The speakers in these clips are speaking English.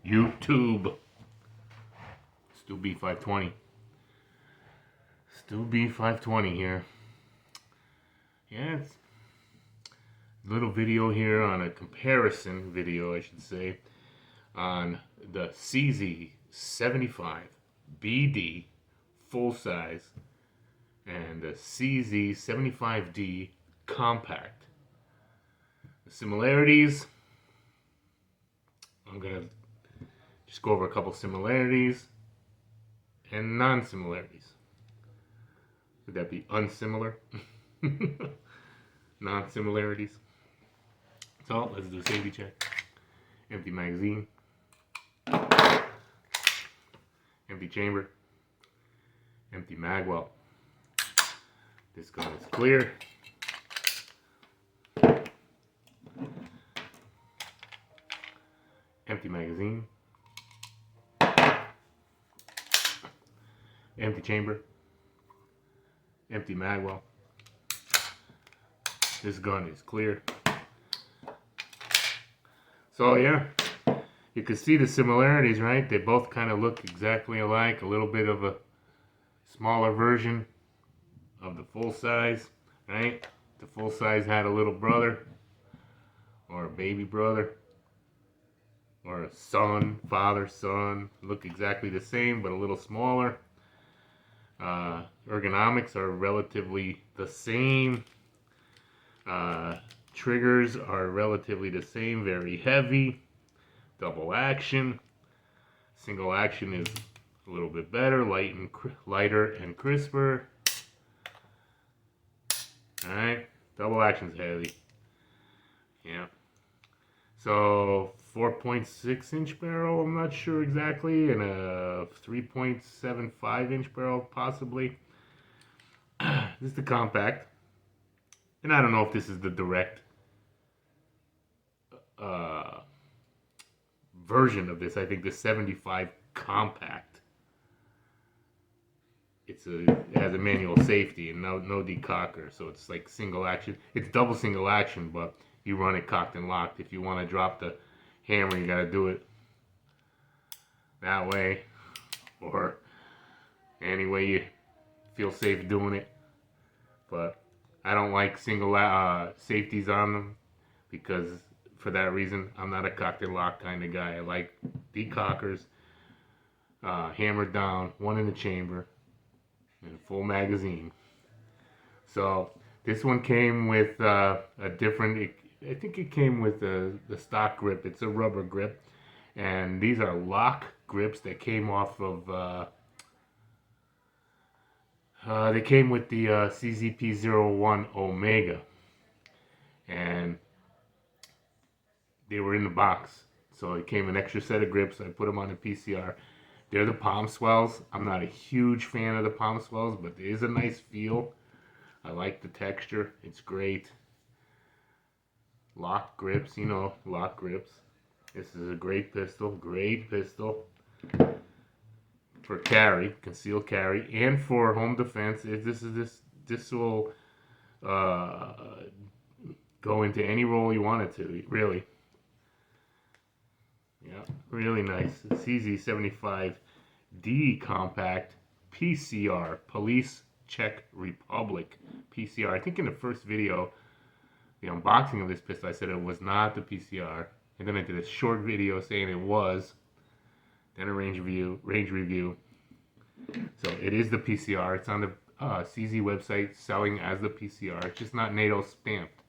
YouTube. Stu B520. Stu B520 here. Yeah, it's a little video here on a comparison video, I should say, on the CZ75 BD full size and the CZ75D compact. The similarities, I'm going to just go over a couple similarities and non-similarities. Would that be unsimilar? Non-similarities. So let's do a safety check. Empty magazine. Empty chamber. Empty mag well. This gun is clear. Empty magazine. Empty chamber. Empty mag well. This gun is clear. So yeah, you can see the similarities, right? They both kind of look exactly alike. A little bit of a smaller version of the full size, right? The full size had a little brother or a baby brother or a son, father, son. Look exactly the same, but a little smaller. Ergonomics are relatively the same. Triggers are relatively the same, very heavy. Double action. Single action is a little bit better, lighter and crisper. Alright, double action's heavy. Yeah. So 4.6 inch barrel, I'm not sure exactly, and a 3.75 inch barrel possibly. This is the compact. And I don't know if this is the direct version of this. I think the 75 compact. It has a manual safety and no decocker, so it's like single action. It's double single action, but you run it cocked and locked. If you want to drop the hammer, you gotta do it that way, or any way you feel safe doing it. But I don't like single safeties on them because, for that reason, I'm not a cocked and locked kind of guy. I like decockers, hammered down, one in the chamber, and a full magazine. So this one came with a different. I think it came with the stock grip. It's a rubber grip, and these are lock grips that came off of. They came with the CZP-01 Omega, and they were in the box. So it came an extra set of grips. I put them on the PCR. They're the palm swells. I'm not a huge fan of the palm swells, but it is a nice feel. I like the texture. It's great. Lock grips, you know, lock grips. This is a great pistol. Great pistol. For carry, concealed carry, and for home defense. If this will go into any role you want it to, really. Yeah, really nice. CZ75D Compact PCR, Police Czech Republic PCR. I think in the first video, the unboxing of this pistol, I said it was not the PCR, and then I did a short video saying it was. Then a range review. So it is the PCR. It's on the CZ website selling as the PCR. It's just not NATO stamped.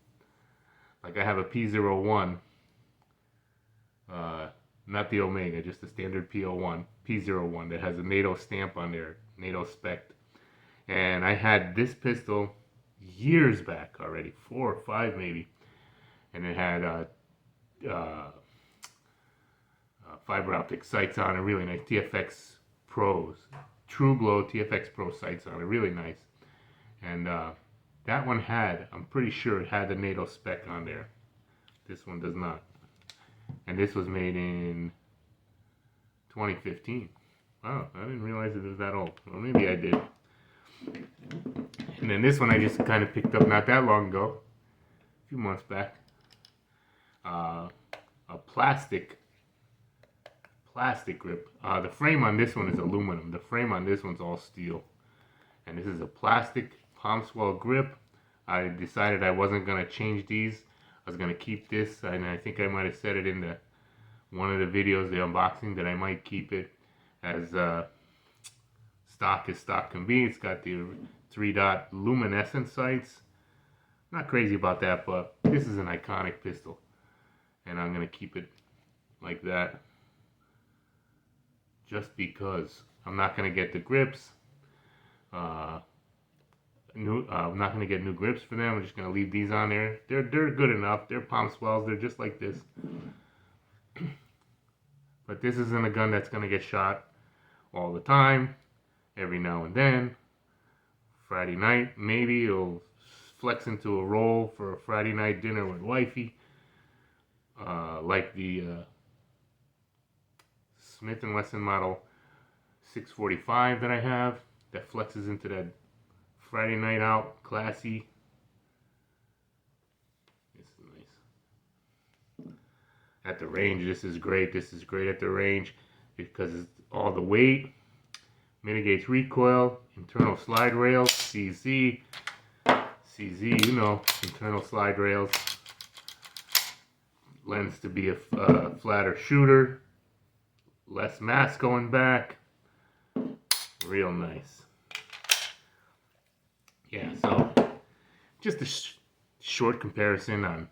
Like I have a P01, not the Omega, just the standard P01 that has a NATO stamp on there, NATO spec. And I had this pistol years back already, 4 or 5 maybe, and it had fiber optic sights on it, really nice. TFX Pros, True Glow TFX Pro sights on it, really nice. And that one had, I'm pretty sure it had the NATO spec on there. This one does not. And this was made in 2015. Wow, I didn't realize it was that old. Well, maybe I did. And then this one I just kind of picked up not that long ago, a few months back. A plastic plastic grip. The frame on this one is aluminum. The frame on this one's all steel. And this is a plastic palm swell grip. I decided I wasn't going to change these. I was going to keep this, and I think I might have said it in one of the videos, the unboxing, that I might keep it as stock as stock can be. It's got the 3-dot luminescent sights. Not crazy about that, but this is an iconic pistol, and I'm going to keep it like that just because I'm not going to get the grips. I'm not going to get new grips for them. I'm just going to leave these on there. They're good enough. They're palm swells. They're just like this. But this isn't a gun that's going to get shot all the time. Every now and then. Friday night, maybe it'll flex into a roll for a Friday night dinner with wifey. Like the Smith & Wesson model 645 that I have. That flexes into that Friday night out, classy. This is nice. At the range, this is great. This is great at the range because it's all the weight, mitigates recoil, internal slide rails, CZ, you know, internal slide rails. Lends to be a flatter shooter, less mass going back. Real nice. Yeah, so just a short comparison on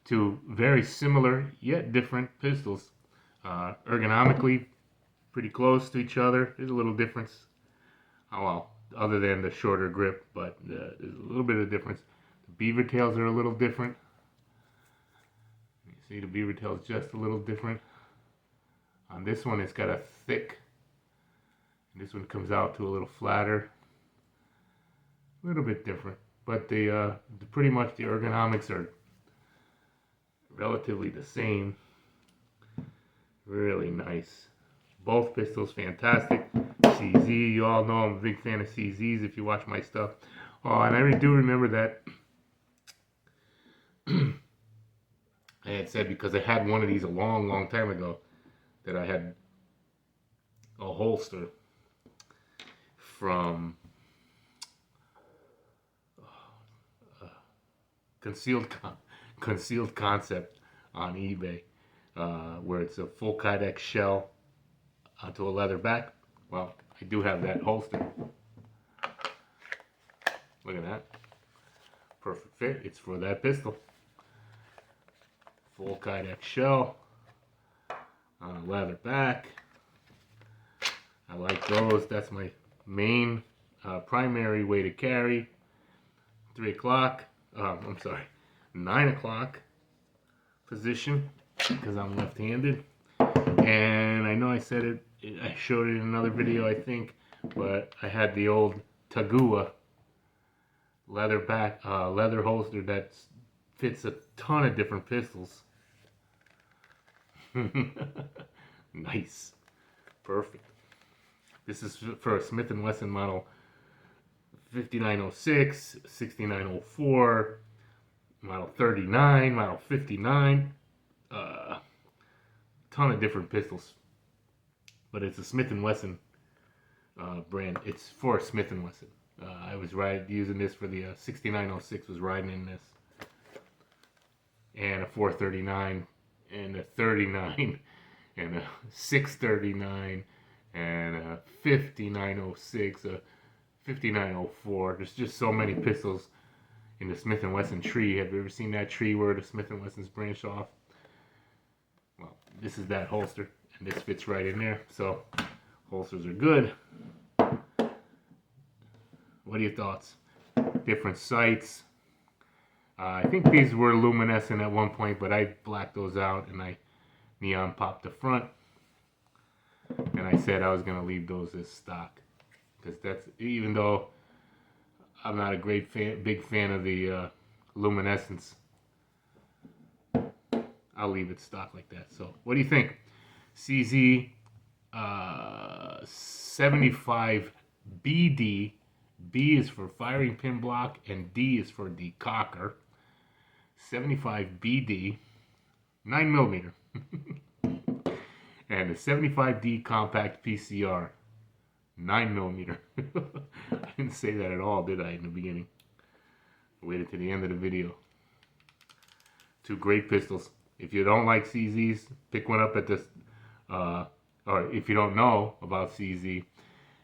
two very similar yet different pistols. Ergonomically, pretty close to each other. There's a little difference. Oh well, other than the shorter grip, but there's a little bit of difference. The beaver tails are a little different. You see the beaver tail is just a little different. On this one, it's got a thick. This one comes out to a little flatter. A little bit different, but pretty much the ergonomics are relatively the same. Really nice. Both pistols fantastic. CZ, you all know I'm a big fan of CZs if you watch my stuff. Oh, and I do remember that I had said, because I had one of these a long time ago, that I had a holster from Concealed Concept on eBay, where it's a full Kydex shell onto a leather back. Well, I do have that holster. Look at that. Perfect fit. It's for that pistol. Full Kydex shell on a leather back. I like those. That's my main primary way to carry. 3 o'clock. I'm sorry, 9 o'clock position, because I'm left-handed. And I know I said it, I showed it in another video, I think, but I had the old Tagua leather holster that fits a ton of different pistols. Nice. Perfect. This is for a Smith & Wesson model 5906, 6904, model 39, model 59, ton of different pistols, but it's a Smith & Wesson brand. It's for Smith & Wesson. I was using this for the 6906, was riding in this, and a 439, and a 39, and a 639, and a 5906, a 5904. There's just so many pistols in the Smith & Wesson tree. Have you ever seen that tree where the Smith & Wesson's branched off? Well, this is that holster, and this fits right in there. So, holsters are good. What are your thoughts? Different sights. I think these were luminescent at one point, but I blacked those out and I neon popped the front. And I said I was going to leave those as stock. Because that's, even though I'm not a big fan of the luminescence, I'll leave it stock like that. So, what do you think? CZ 75 BD. B is for firing pin block and D is for decocker. 75 BD, 9mm. And the 75D Compact PCR, 9mm. I didn't say that at all, did I, in the beginning? I waited to the end of the video. Two great pistols. If you don't like CZs, pick one up at this, or if you don't know about CZ,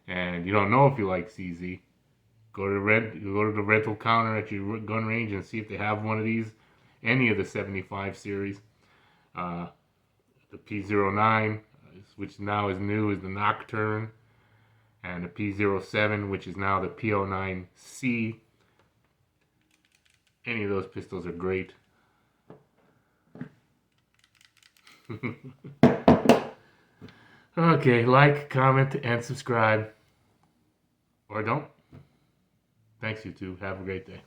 and you don't know if you like CZ, go to the rental counter at your gun range and see if they have one of these, any of the 75 series. The P09, which now is new, is the Nocturne, and the P07, which is now the P09C. Any of those pistols are great. Okay, like, comment, and subscribe. Or don't. Thanks, YouTube. Have a great day.